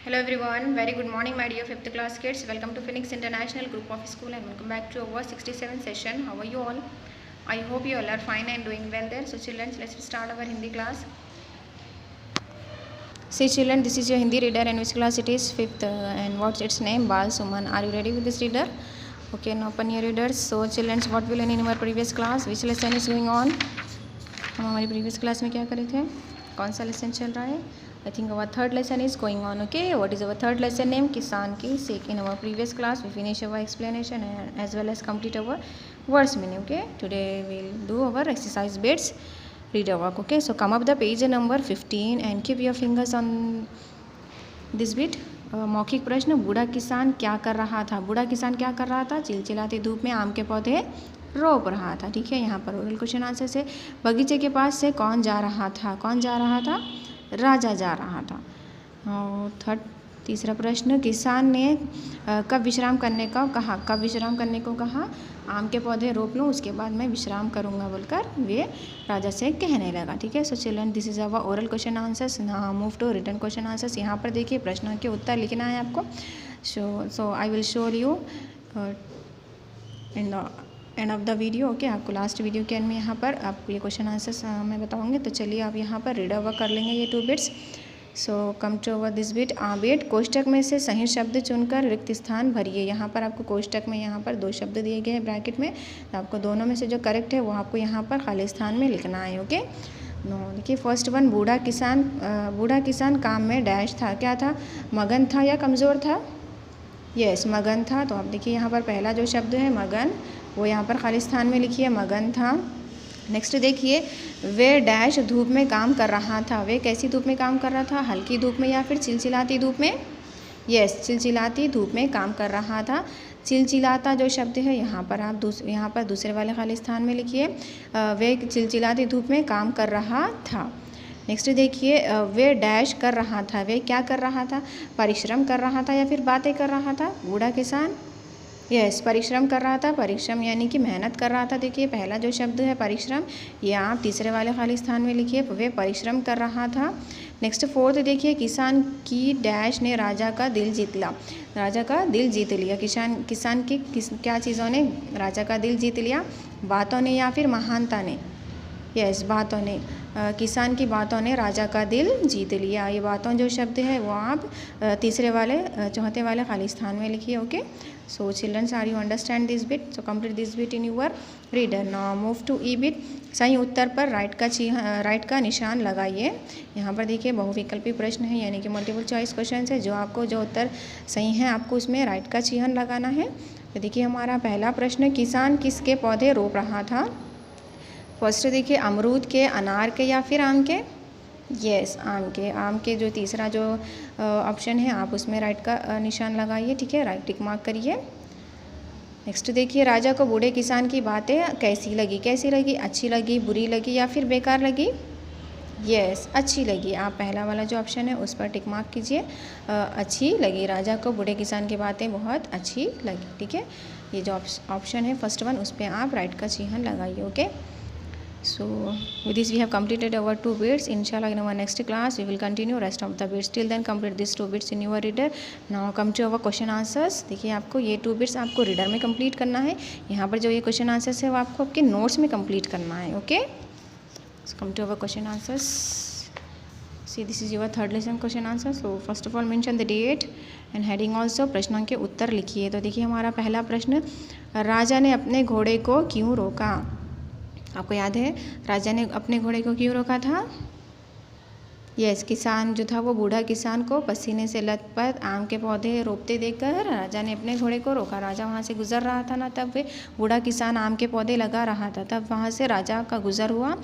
Hello everyone, very good morning my dear 5th class kids. Welcome to Phoenix International Group of School and welcome back to our 67th session. How are you all? I hope you all are fine and doing well there. So children, let's start our Hindi class. See children, this is your Hindi reader and which class it is? 5th and what's its name? Bal Suman. Are you ready with this reader? Okay, now open your readers. So children, what we learn in our previous class? Which lesson is going on? हम हमारी previous class में क्या करे थे? कौन सा lesson चल रहा है? I think our third lesson is going on. Okay, what is our third lesson name? Kisan ki Sikh. In our previous class we finish our explanation and as well as complete our words meaning. Okay, today we'll do our exercise bits, reader work. Okay, so come up the page number 15 and keep your fingers on this bit. मौखिक प्रश्न, बूढ़ा किसान क्या कर रहा था? बूढ़ा किसान क्या कर रहा था? चिलचिलाती धूप में आम के पौधे रोप रहा था. ठीक है, यहाँ पर ओरल क्वेश्चन आंसर से बगीचे के पास से कौन जा रहा था? कौन जा रहा था? राजा जा रहा था. और तीसरा प्रश्न, किसान ने कब विश्राम करने को कहा? कब विश्राम करने को कहा? आम के पौधे रोप लूँ उसके बाद मैं विश्राम करूँगा बोलकर वे राजा से कहने लगा. ठीक है, so children this is our oral question answers. Now move to written question answers. यहाँ पर देखिए प्रश्नों के उत्तर लिखना है आपको. So I will show you in the end of the video. Okay, आपको लास्ट वीडियो के एंड में यहाँ पर आपको ये क्वेश्चन आंसर्स मैं बताऊँगी. तो चलिए आप यहाँ पर रीड ओवर कर लेंगे ये 2 bits. So come to over this bit. Bit कोष्टक में से सही शब्द चुनकर रिक्त स्थान भरिए. यहाँ पर आपको कोष्टक में यहाँ पर 2 शब्द दिए गए हैं ब्रैकेट में. तो आपको दोनों में से जो करेक्ट है वो आपको यहाँ पर खाली स्थान में लिखना है. ओके, देखिए फर्स्ट वन, बूढ़ा किसान काम में डैश था. क्या था? मगन था या कमज़ोर था? यस, मगन था. तो आप देखिए यहाँ पर पहला जो शब्द है मगन वो यहाँ पर खाली स्थान में लिखिए, मगन था. नेक्स्ट देखिए, वे डैश धूप में काम कर रहा था. वे कैसी धूप में काम कर रहा था? हल्की धूप में या फिर चिलचिलाती धूप में? यस, चिलचिलाती धूप में काम कर रहा था. चिलचिलाता जो शब्द है यहाँ पर आप यहाँ पर दूसरे वाले खाली स्थान में लिखिए, वे चिलचिलाती धूप में काम कर रहा था. नेक्स्ट देखिए, वे डैश कर रहा था. वे क्या कर रहा था? परिश्रम कर रहा था या फिर बातें कर रहा था? बूढ़ा किसान यस परिश्रम कर रहा था. परिश्रम यानी कि मेहनत कर रहा था. देखिए पहला जो शब्द है परिश्रम, ये आप तीसरे वाले खाली स्थान में लिखिए, वे परिश्रम कर रहा था. नेक्स्ट फोर्थ देखिए, किसान की डैश ने राजा का दिल जीत लिया. राजा का दिल जीत लिया. किसान की क्या चीज़ों ने राजा का दिल जीत लिया? बातों ने या फिर महानता ने? यस, बातों ने. किसान की बातों ने राजा का दिल जीत लिया. ये बातों जो शब्द है वो आप तीसरे वाले चौथे वाले खाली स्थान में लिखिए. Okay, so childrens are you understand this bit? So complete this bit in your reader. Now move to E bit. सही उत्तर पर राइट का निशान लगाइए. यहाँ पर देखिए बहुविकल्पी प्रश्न है यानी कि मल्टीपल चॉइस क्वेश्चन है. जो उत्तर सही है आपको उसमें राइट का चिन्ह लगाना है. तो देखिए हमारा पहला प्रश्न, किसान किसके पौधे रोप रहा था? फर्स्ट देखिए, अमरूद के, अनार के या फिर आम के? यस, आम के. आम के जो तीसरा जो ऑप्शन है आप उसमें राइट का निशान लगाइए. ठीक है, राइट टिक मार्क करिए. नेक्स्ट देखिए, राजा को बूढ़े किसान की बातें कैसी लगी? कैसी लगी? अच्छी लगी, बुरी लगी या फिर बेकार लगी? यस, अच्छी लगी. आप पहला वाला जो ऑप्शन है उस पर टिक मार्क कीजिए. अच्छी लगी. राजा को बूढ़े किसान की बातें बहुत अच्छी लगी. ठीक है, ये जो ऑप्शन है फर्स्ट वन उस पर आप राइट का चिन्ह लगाइए. Okay, so with this we have completed our 2 bits. Inshallah in our next class we will continue rest of the bits. Till then complete these 2 bits in your reader. Now come to our question answers. देखिए आपको ये 2 bits आपको reader में complete करना है. यहाँ पर जो ये क्वेश्चन आंसर्स है वो आपको आपके नोट्स में कंप्लीट करना है. Okay, so come to our question answers. See, this is your third lesson question answer. So first of all mention the date and heading also. प्रश्नों के उत्तर लिखिए. तो देखिए हमारा पहला प्रश्न, राजा ने अपने घोड़े को क्यों रोका? आपको याद है राजा ने अपने घोड़े को क्यों रोका था? यस, किसान जो था वो बूढ़ा किसान को पसीने से लथपथ आम के पौधे रोपते देखकर राजा ने अपने घोड़े को रोका. राजा वहाँ से गुजर रहा था ना, तब वे बूढ़ा किसान आम के पौधे लगा रहा था. तब वहाँ से राजा का गुजर हुआ.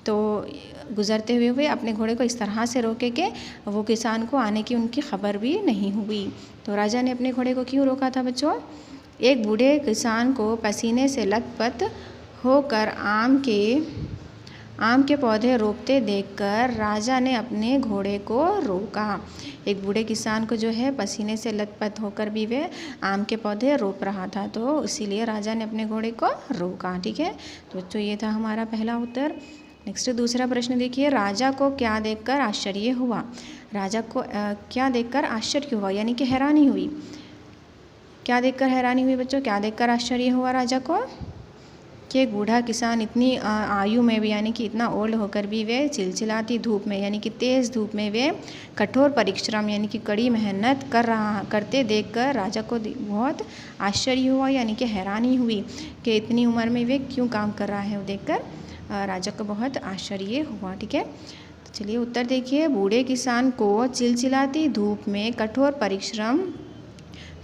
तो गुजरते हुए वे अपने घोड़े को इस तरह से रोके कि वो किसान को आने की उनकी खबर भी नहीं हुई. तो राजा ने अपने घोड़े को क्यों रोका था बच्चों? एक बूढ़े किसान को पसीने से लथपथ होकर आम के पौधे रोपते देखकर राजा ने अपने घोड़े को रोका. एक बूढ़े किसान को जो है पसीने से लथपथ होकर भी वे आम के पौधे रोप रहा था, तो इसीलिए राजा ने अपने घोड़े को रोका. ठीक है, तो ये था हमारा पहला उत्तर. नेक्स्ट दूसरा प्रश्न देखिए, राजा को क्या देखकर आश्चर्य हुआ? राजा को क्या देखकर आश्चर्य हुआ, यानी कि हैरानी हुई। क्या देखकर हैरानी हुई बच्चों, क्या देखकर आश्चर्य हुआ राजा को? कि एक बूढ़ा किसान इतनी आयु में भी, यानी कि इतना ओल्ड होकर भी वे चिलचिलाती धूप में, यानी कि तेज़ धूप में वे कठोर परिश्रम यानी कि कड़ी मेहनत करते देखकर राजा को बहुत आश्चर्य हुआ, यानी कि हैरानी हुई कि इतनी उम्र में वे क्यों काम कर रहा है। वो देखकर राजा को बहुत आश्चर्य हुआ। ठीक है, तो चलिए उत्तर देखिए। बूढ़े किसान को चिलचिलाती धूप में कठोर परिश्रम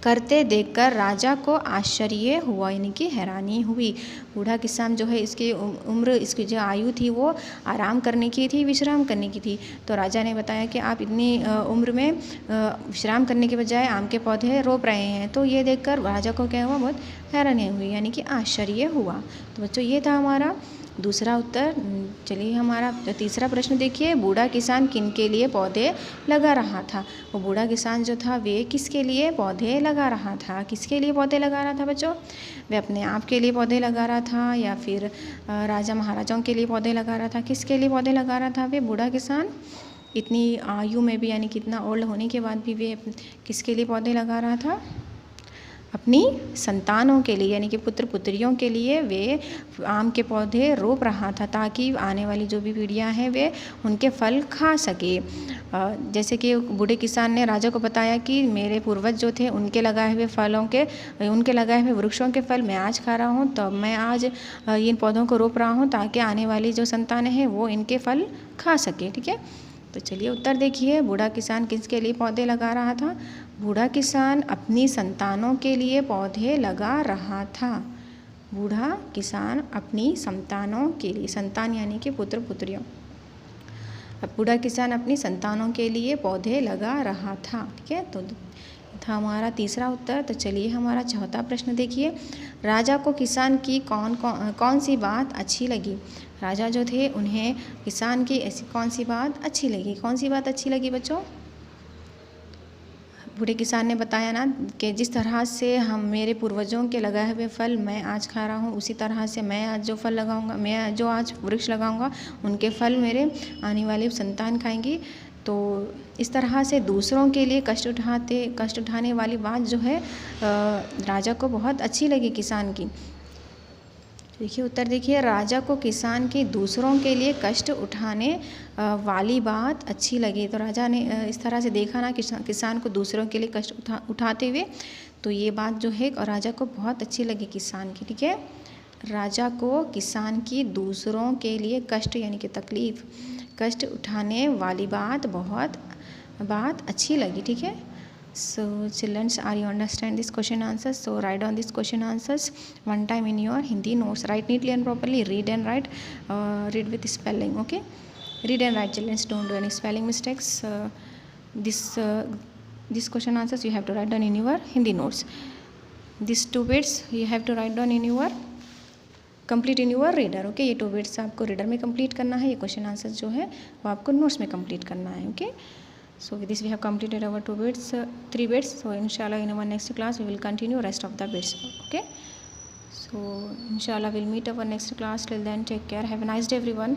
करते देखकर राजा को आश्चर्य हुआ, यानी कि हैरानी हुई। बूढ़ा किसान जो है, इसकी उम्र, इसकी जो आयु थी वो आराम करने की थी, विश्राम करने की थी। तो राजा ने बताया कि आप इतनी उम्र में विश्राम करने के बजाय आम के पौधे रोप रहे हैं। तो ये देखकर राजा को क्या हुआ, बहुत हैरानी हुई, यानी कि आश्चर्य हुआ। तो बच्चों ये था हमारा दूसरा उत्तर। चलिए हमारा तीसरा प्रश्न देखिए। बूढ़ा किसान किन के लिए पौधे लगा रहा था? वो बूढ़ा किसान जो था वे किसके लिए पौधे लगा रहा था? किसके लिए पौधे लगा रहा था बच्चों? वे अपने आप के लिए पौधे लगा रहा था या फिर राजा महाराजाओं के लिए पौधे लगा रहा था? किसके लिए पौधे लगा रहा था वे बूढ़ा किसान? इतनी आयु में भी, यानी कि इतना ओल्ड होने के बाद भी वे किसके लिए पौधे लगा रहा था? अपनी संतानों के लिए, यानी कि पुत्र पुत्रियों के लिए वे आम के पौधे रोप रहा था, ताकि आने वाली जो भी पीढ़ियां हैं वे उनके फल खा सके। जैसे कि बूढ़े किसान ने राजा को बताया कि मेरे पूर्वज जो थे उनके लगाए हुए फलों के, उनके लगाए हुए वृक्षों के फल मैं आज खा रहा हूँ, तो मैं आज इन पौधों को रोप रहा हूँ ताकि आने वाली जो संतानें हैं वो इनके फल खा सके। ठीक है, तो चलिए उत्तर देखिए। बूढ़ा किसान किसके लिए पौधे लगा रहा था? बूढ़ा किसान अपनी संतानों के लिए पौधे लगा रहा था। बूढ़ा किसान अपनी संतानों के लिए, संतान यानी कि पुत्र पुत्रियों, अब बूढ़ा किसान अपनी संतानों के लिए पौधे लगा रहा था। ठीक है, तो था हमारा तीसरा उत्तर। तो चलिए हमारा चौथा प्रश्न देखिए। राजा को किसान की कौन सी बात अच्छी लगी? राजा जो थे उन्हें किसान की ऐसी कौन सी बात अच्छी लगी? कौन सी बात अच्छी लगी बच्चों? बूढ़े किसान ने बताया ना कि जिस तरह से हम मेरे पूर्वजों के लगाए हुए फल मैं आज खा रहा हूँ, उसी तरह से मैं आज जो फल लगाऊंगा, मैं जो आज वृक्ष लगाऊंगा, उनके फल मेरे आने वाली संतान खाएंगी। तो इस तरह से दूसरों के लिए कष्ट उठाने वाली बात जो है राजा को बहुत अच्छी लगी किसान की। देखिए उत्तर देखिए। राजा को किसान की दूसरों के लिए कष्ट उठाने वाली बात अच्छी लगी। तो राजा ने इस तरह से देखा ना किसान को दूसरों के लिए कष्ट उठाते हुए, तो ये बात जो है राजा को बहुत अच्छी लगी किसान की। ठीक है, राजा को किसान की दूसरों के लिए कष्ट यानी कि तकलीफ, कष्ट उठाने वाली बात अच्छी लगी। ठीक है, so children, are you understand this question answers? So write down this question answers one time in your Hindi notes. Write neatly and properly. Read and write. Read with spelling. Okay, read and write, children. Don't do any spelling mistakes. This question answers you have to write down in your Hindi notes. These 2 bits you have to write down in your complete in your reader. Okay, ये 2 bits आपको reader में complete करना है, ये question answer जो है वो आपको नोट्स में कंप्लीट करना है। Okay, so with this we have completed our 3 bits. So inshallah in our next class we will continue rest of the bits. Okay, so inshallah we'll meet our next class. Till then, take care, have a nice day everyone.